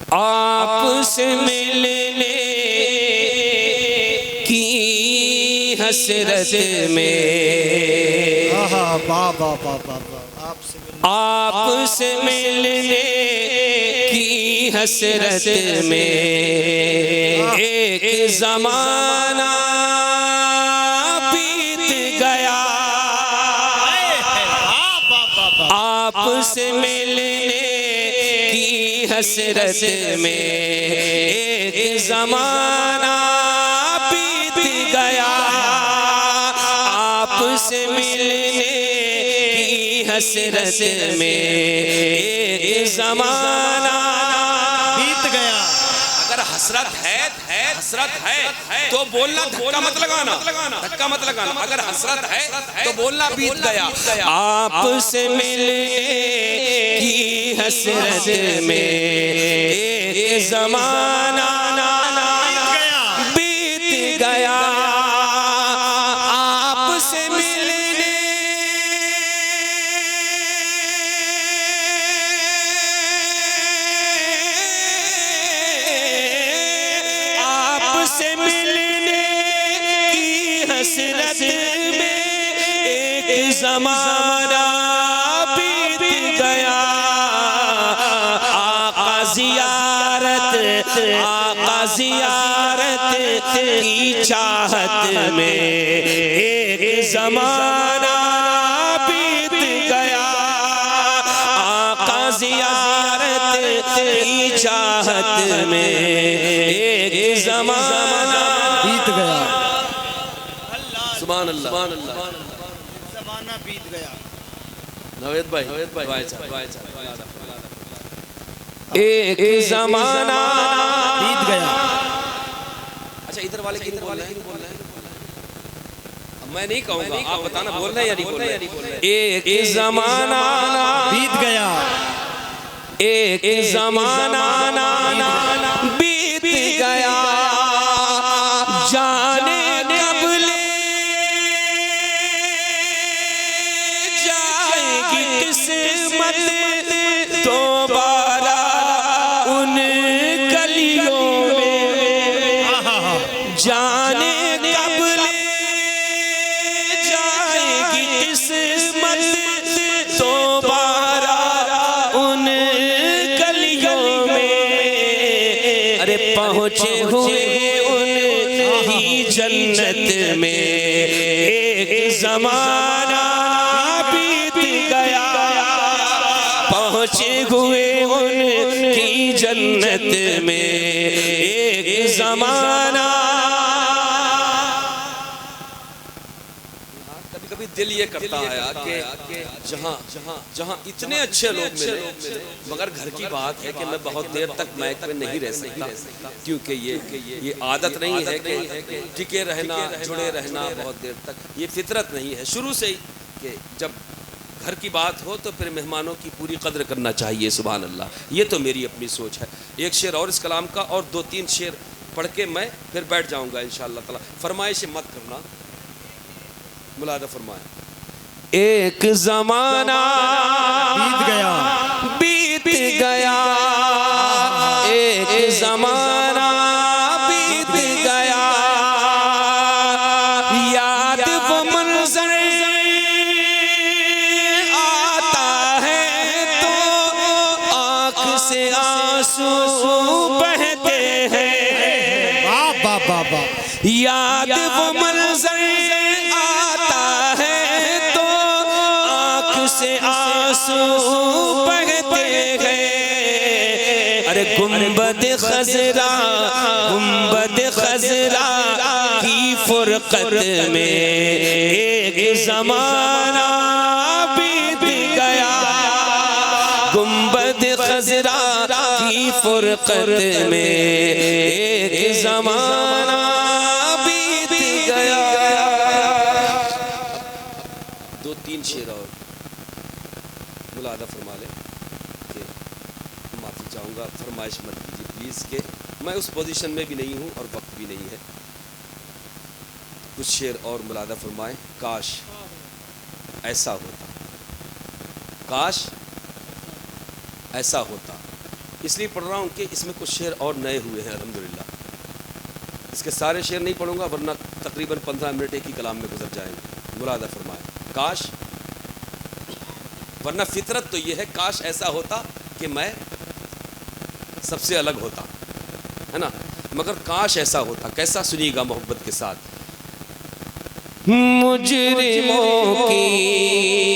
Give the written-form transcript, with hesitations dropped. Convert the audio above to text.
آپ سے ملنے کی حسرت میں، آپ سے ملنے کی حسرت میں ایک زمانہ بیت گیا، آپ سے ملنے کی حسرت میں ایک زمانہ بیت گیا، آپ سے ملنے کی حسرت میں ایک زمانہ بیت گیا۔ اگر حسرت ہے تو بولنا، دھکا مت لگانا، اگر حسرت ہے تو بولنا بیت گیا۔ آپ سے ملنے کی حسرت میں ایک زمانہ بیت گیا، آپ سے ملنے حسرت میں ایک زمانہ بیت گیا، آقا زیارت کی چاہت میں ایک زمانہ بیت گیا، آقا زیارت کی چاہت میں ایک زمانہ بیت گیا۔ سبحان اللہ، زمانہ بیت گیا۔ نوید بھائی ایک زمانہ بیت گیا۔ اچھا ادھر والے کن بول رہے ہیں؟ میں نہیں کہوں گا، آپ بتانا بول رہے ہیں یا نہیں بول رہے؟ ایک زمانہ بیت گیا، ایک زمانہ بیت گیا، جانے کب لے جائے گی قسمت دوبارہ ان گلیوں میں، جانے کب لے جائے گی قسمت دوبارہ ان گلیوں میں، ارے پہنچے ہوئے جنت میں ایک زمانہ بیت گیا، پہنچے ہوئے ان کی جنت میں ایک زمانہ۔ کبھی کبھی دل یہ کرتا ہے کہ جہاں اتنے اچھے لوگ ملے، مگر گھر کی بات ہے کہ میں بہت دیر تک مائک میں نہیں رہ سکتا، کیونکہ یہ عادت نہیں ہے کہ ٹکے رہنا، جڑے رہنا بہت دیر تک، یہ فطرت نہیں ہے شروع سے ہی کہ جب گھر کی بات ہو تو پھر مہمانوں کی پوری قدر کرنا چاہیے۔ سبحان اللہ، یہ تو میری اپنی سوچ ہے۔ ایک شعر اور اس کلام کا اور 2-3 شعر پڑھ کے میں پھر بیٹھ جاؤں گا انشاءاللہ تعالی، فرمائش مت کرنا، ملاحظہ فرمائیں۔ ایک زمانہ بیت گیا، بیت گیا، ایک زمانہ بیت گیا، یاد وہ منظر آتا ہے تو آنکھ سے آنسو بہتے ہیں، یاد وہ منظر آتا ہے تو آنکھ سے آنسو بہتے ہیں، ارے گنبد خضرا کی فرقت میں ایک زمانہ بیت گیا، گنبد خضرا کی فرقت میں ایک زمانہ بیت گیا۔ 2-3 شعر اور ملاحظہ فرما لیں کہ معافی چاہوں گا، فرمائش مت کیجیے پلیز، کہ میں اس پوزیشن میں بھی نہیں ہوں اور وقت بھی نہیں ہے۔ کچھ شعر اور ملاحظہ فرمائیں۔ کاش ایسا ہوتا، کاش ایسا ہوتا، اس لیے پڑھ رہا ہوں کہ اس میں کچھ شعر اور نئے ہوئے ہیں الحمدللہ. اس کے سارے شعر نہیں پڑھوں گا ورنہ تقریباً 15 منٹ ایک ہی کلام میں گزر جائیں گے. ملادہ فرمائے کاش، ورنہ فطرت تو یہ ہے کاش ایسا ہوتا کہ میں سب سے الگ ہوتا، ہے نا، مگر کاش ایسا ہوتا. کیسا؟ سنیے گا محبت کے ساتھ. مجرموں کی